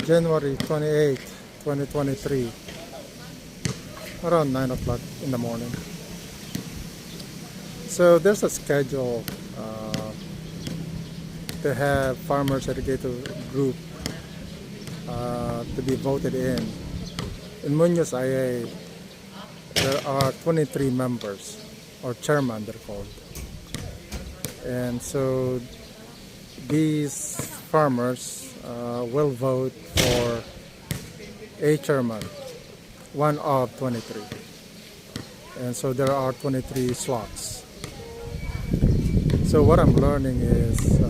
January 28, 2023, around 9 o'clock in the morning. So there's a schedule to have Farmers Irrigator Group to be voted in. In Munoz IA, there are 23 members, or chairman they're called. And so these farmers will vote for a chairman, one of 23. And so there are 23 slots. So what I'm learning is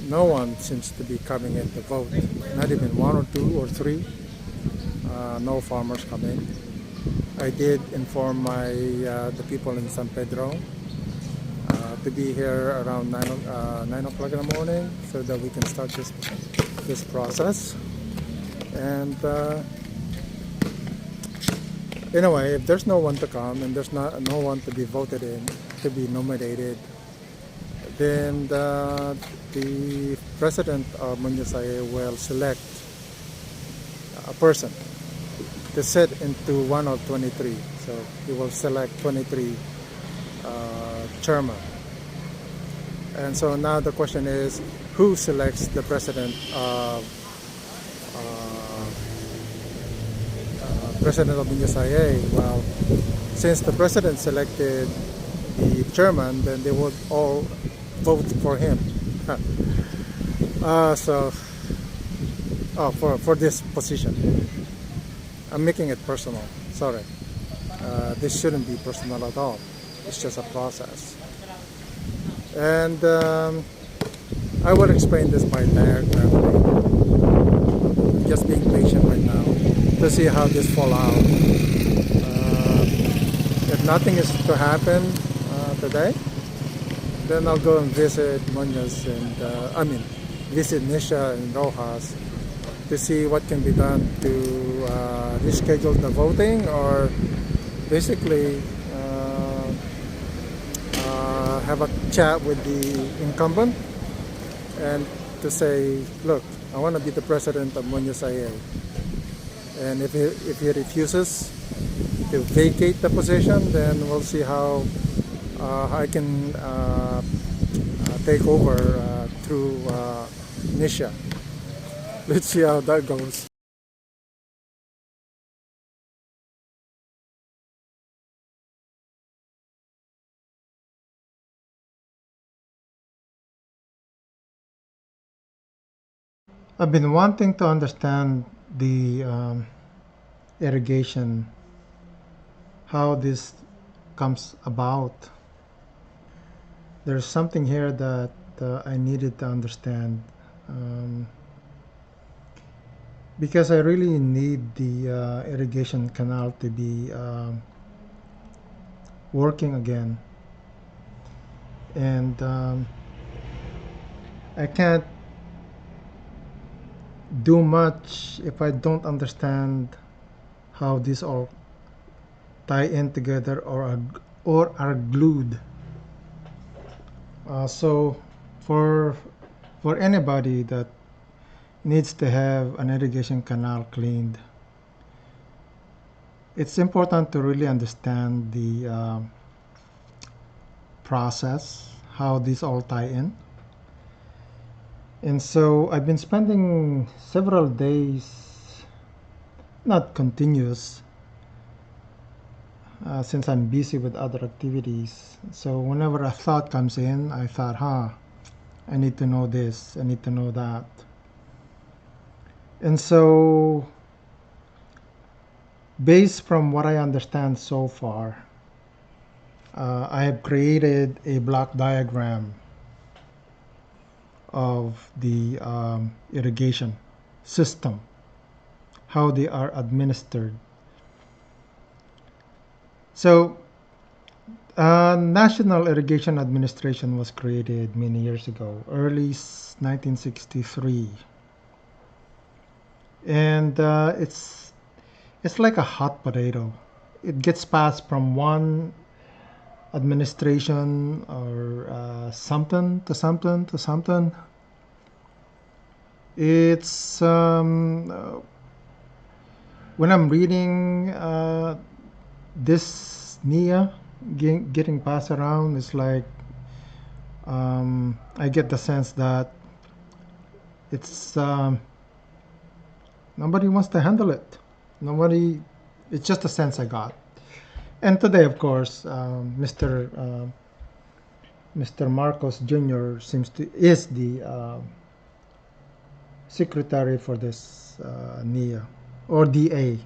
no one seems to be coming in to vote. Not even one or two or three. No farmers come in. I did inform the people in San Pedro to be here around 9 o'clock in the morning so that we can start this process. And anyway, if there's no one to come and there's no one to be voted in, to be nominated, then the president of Munoz IA will select a person to sit into one of 23. So he will select 23 chairman. And so now the question is, who selects the president of Munoz IA? Well, since the president selected the chairman, then they would all vote for him. For this position. I'm making it personal. Sorry. This shouldn't be personal at all. It's just a process. And I will explain this by diagram. I'm just being patient right now to see how this fall out. If nothing is to happen today, then I'll go and visit Munoz and visit NESCIA and Roxas to see what can be done to reschedule the voting, or basically have a chat with the incumbent and to say, look, I want to be the president of Munoz IA. And if he refuses to vacate the position, then we'll see how I can take over through NIA. Let's see how that goes. I've been wanting to understand the irrigation, how this comes about. There's something here that I needed to understand because I really need the irrigation canal to be working again, and I can't do much if I don't understand how these all tie in together or are glued. So for anybody that needs to have an irrigation canal cleaned, it's important to really understand the process, how these all tie in. And so I've been spending several days, not continuous, since I'm busy with other activities. So whenever a thought comes in, I thought, I need to know this, I need to know that. And so, based from what I understand so far, I have created a block diagram of the irrigation system, how they are administered. So, National Irrigation Administration was created many years ago, early 1963, and it's like a hot potato. It gets passed from one administration or something to something to something, It's when I'm reading this NIA getting passed around, it's like I get the sense that it's nobody wants to handle it. Nobody. It's just a sense I got. And today, of course, Mr. Marcos Jr. is the secretary for this NIA or DA.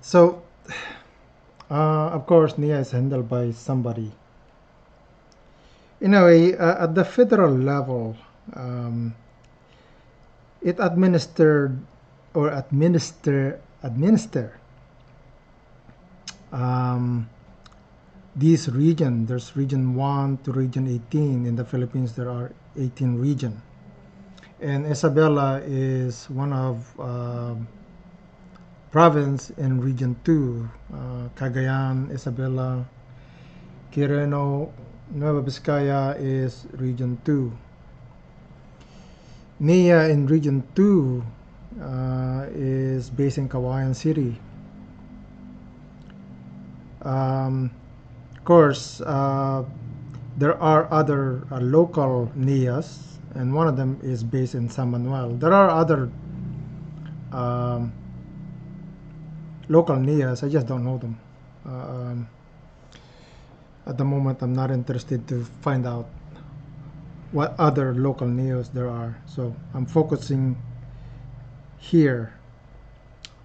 So, of course, NIA is handled by somebody. In a way, at the federal level, it administer these region. There's region 1 to region 18. In the Philippines, there are 18 region. And Isabela is one of province in region 2. Cagayan, Isabela, Quirino, Nueva Vizcaya is region 2. NIA in region 2 is based in Kawayan City. Of course, there are other local NIAs, and one of them is based in San Manuel. There are other local NIAs, I just don't know them. At the moment, I'm not interested to find out what other local NIAs there are. So I'm focusing here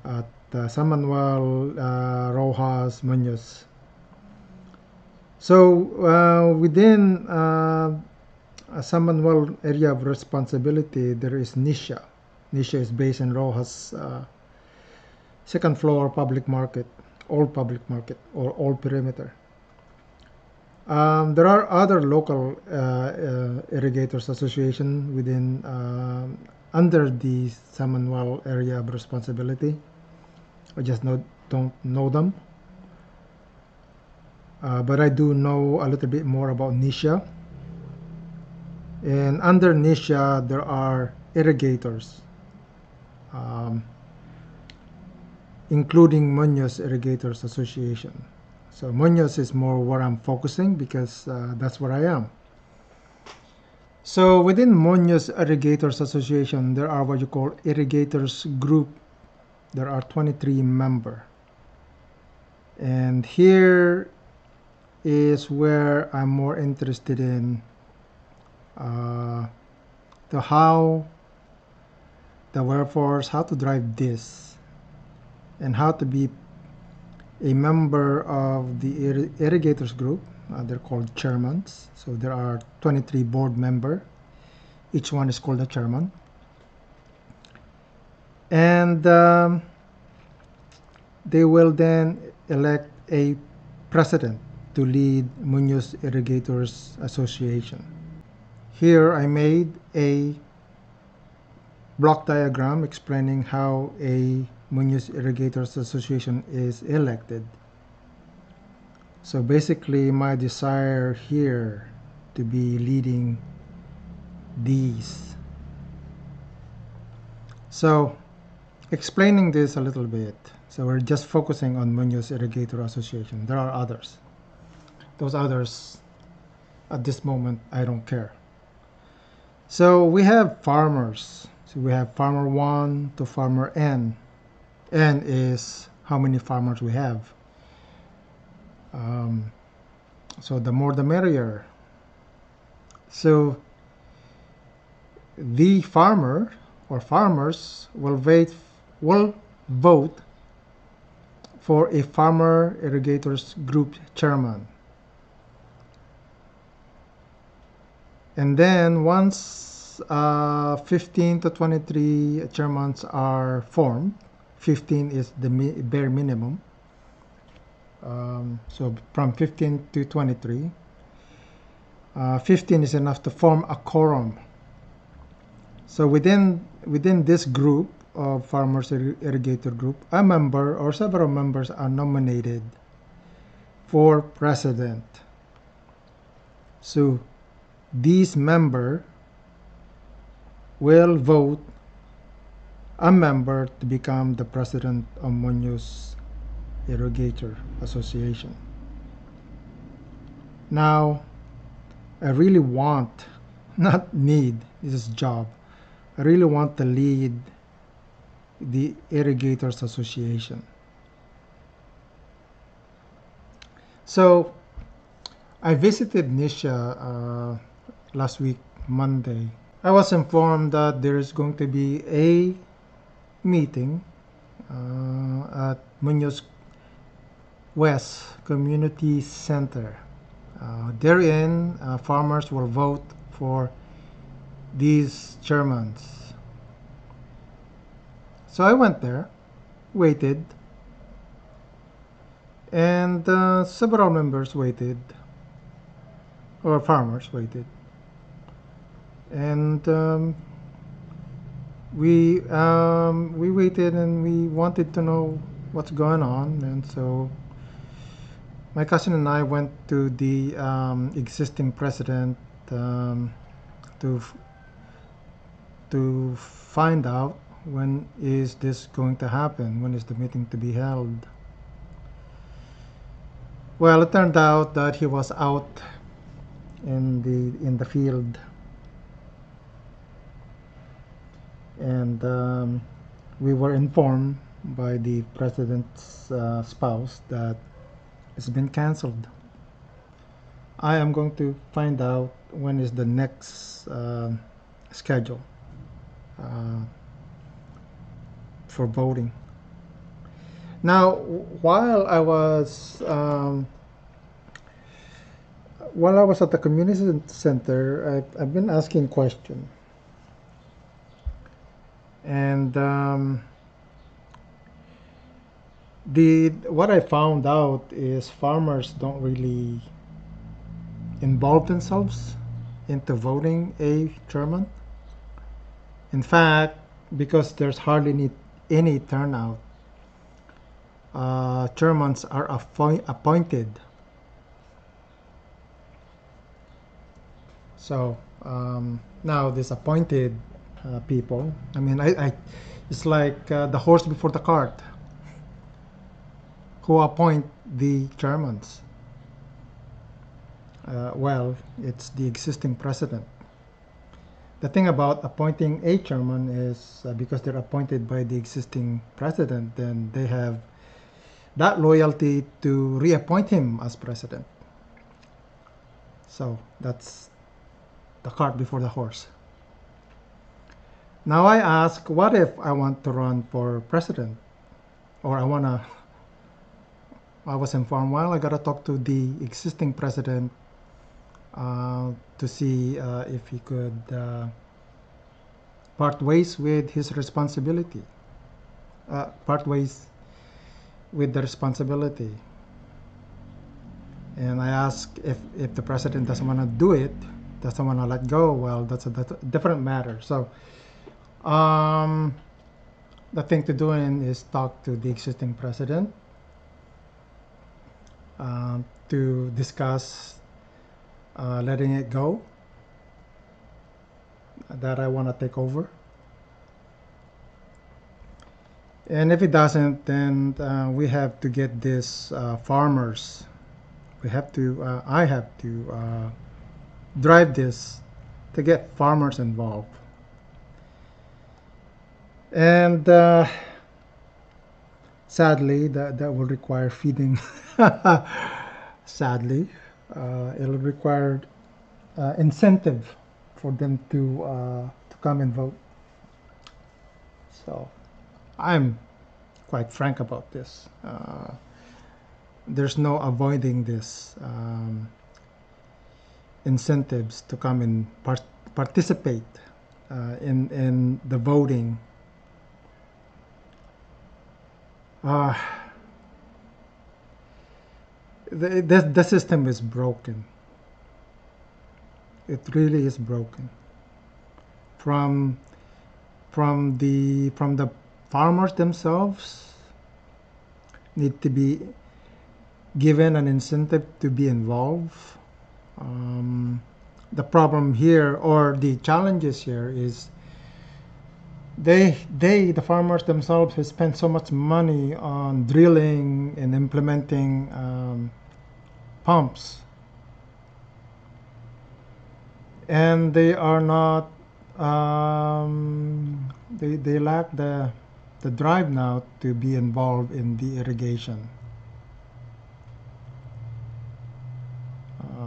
at San Manuel, Roxas, Munoz. So within San Manuel area of responsibility, there is NESCIA. NESCIA is based in Roxas, second floor public market, old public market, or old perimeter. There are other local irrigators association within under the San Manuel area of responsibility. I just don't know them, but I do know a little bit more about NESCIA. And under NESCIA, there are irrigators, including Munoz Irrigators Association. So Munoz is more where I'm focusing because that's where I am. So within Munoz Irrigators Association, there are what you call irrigators group. There are 23 members. And here is where I'm more interested in how, the wherefores, how to drive this, and how to be a member of the irrigators group. They're called chairmans. So there are 23 board members. Each one is called a chairman. And they will then elect a president to lead Munoz Irrigators Association. Here I made a block diagram explaining how a Munoz Irrigators Association is elected. So basically my desire here to be leading these. So explaining this a little bit. So we're just focusing on Munoz Irrigator Association. There are others. Those others, at this moment, I don't care. So we have farmers. So we have farmer 1 to farmer N. N is how many farmers we have. So the more the merrier. So the farmer or farmers will vote for a farmer irrigators group chairman. And then once 15 to 23 chairmans are formed, 15 is the bare minimum. So from 15 to 23, 15 is enough to form a quorum. So within this group of farmers irrigator group, a member or several members are nominated for president. So these member will vote a member to become the president of Munoz Irrigator Association. Now, I really want, not need, this is job. I really want to lead the Irrigators Association. So I visited NESCIA last week, Monday. I was informed that there is going to be a meeting at Munoz West Community Center. Therein, farmers will vote for these chairmans. So I went there, waited, and several members waited, or farmers waited, and we waited and we wanted to know what's going on, and so my cousin and I went to the existing president to find out when is this going to happen, when is the meeting to be held. Well, it turned out that he was out in the field, and we were informed by the president's spouse that it's been canceled. I am going to find out when is the next schedule for voting. Now, while I was at the community center, I've been asking questions, and what I found out is farmers don't really involve themselves into voting a chairman. In fact, because there's hardly any turnout, chairmans are appointed. So now these appointed people, I mean, it's like the horse before the cart. Who appoint the chairmans? Well, it's the existing president. The thing about appointing a chairman is because they're appointed by the existing president, then they have that loyalty to reappoint him as president. So that's the cart before the horse. Now I ask, what if I want to run for president? Or I was informed, well, I gotta talk to the existing president to see if he could part ways with his responsibility, part ways with the responsibility. And I ask if the president doesn't want to do it, doesn't want to let go, well, that's a different matter. So the thing to do is talk to the existing president to discuss letting it go, that I want to take over. And if it doesn't, then we have to get this farmers. I have to drive this to get farmers involved. And sadly, that will require feeding. Sadly, it'll require incentive for them to come and vote. So I'm quite frank about this. There's no avoiding this incentives to come and participate in the voting. The system is broken. It really is broken. From the farmers themselves need to be given an incentive to be involved. The problem here, or the challenges here, is the farmers themselves have spent so much money on drilling and implementing pumps, and they are not they lack the drive now to be involved in the irrigation,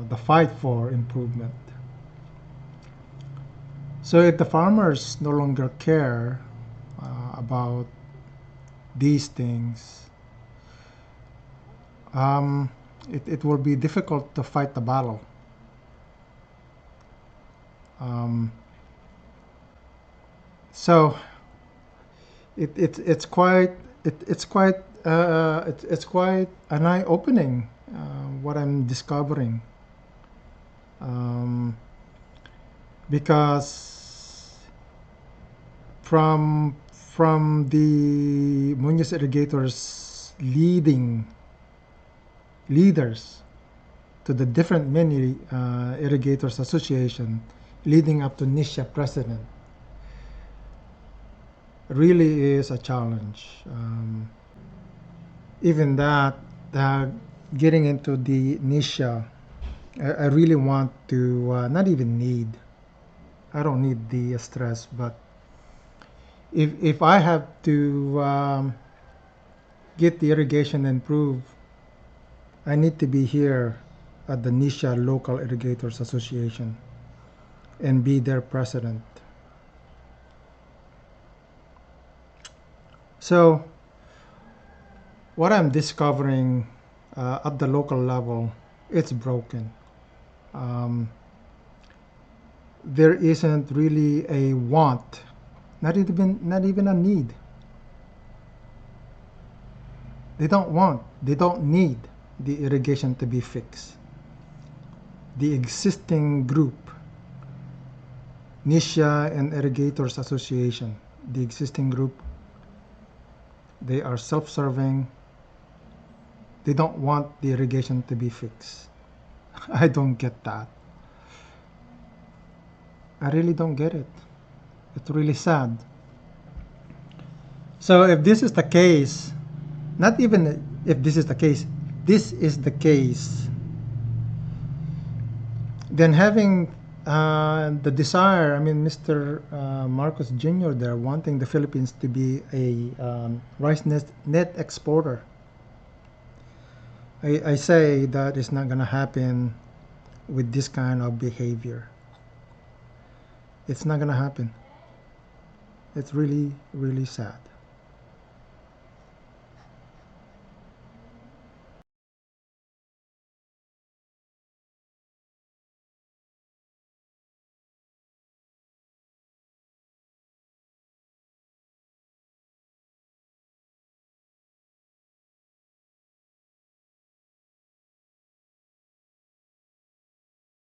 the fight for improvement. So if the farmers no longer care about these things, it will be difficult to fight the battle. So it's quite an eye-opening what I'm discovering, because from the Munoz Irrigators leaders to the different many irrigators association leading up to NISCIA president really is a challenge. Even that, getting into the NISCIA, I really want to not even need. I don't need the stress, but if I have to get the irrigation improved, I need to be here at the NISCIA Local Irrigators Association and be their president. So what I'm discovering at the local level, it's broken. There isn't really a want, not even a need. They don't want, they don't need the irrigation to be fixed. The existing group, NISCIA and Irrigators Association, the existing group, they are self-serving. They don't want the irrigation to be fixed. I don't get that. I really don't get it. It's really sad. So if this is the case, not even if this is the case, this is the case, then having the desire, I mean, Mr. Marcos Jr. there wanting the Philippines to be a rice net exporter, I say that is not going to happen with this kind of behavior. It's not going to happen. It's really, really sad.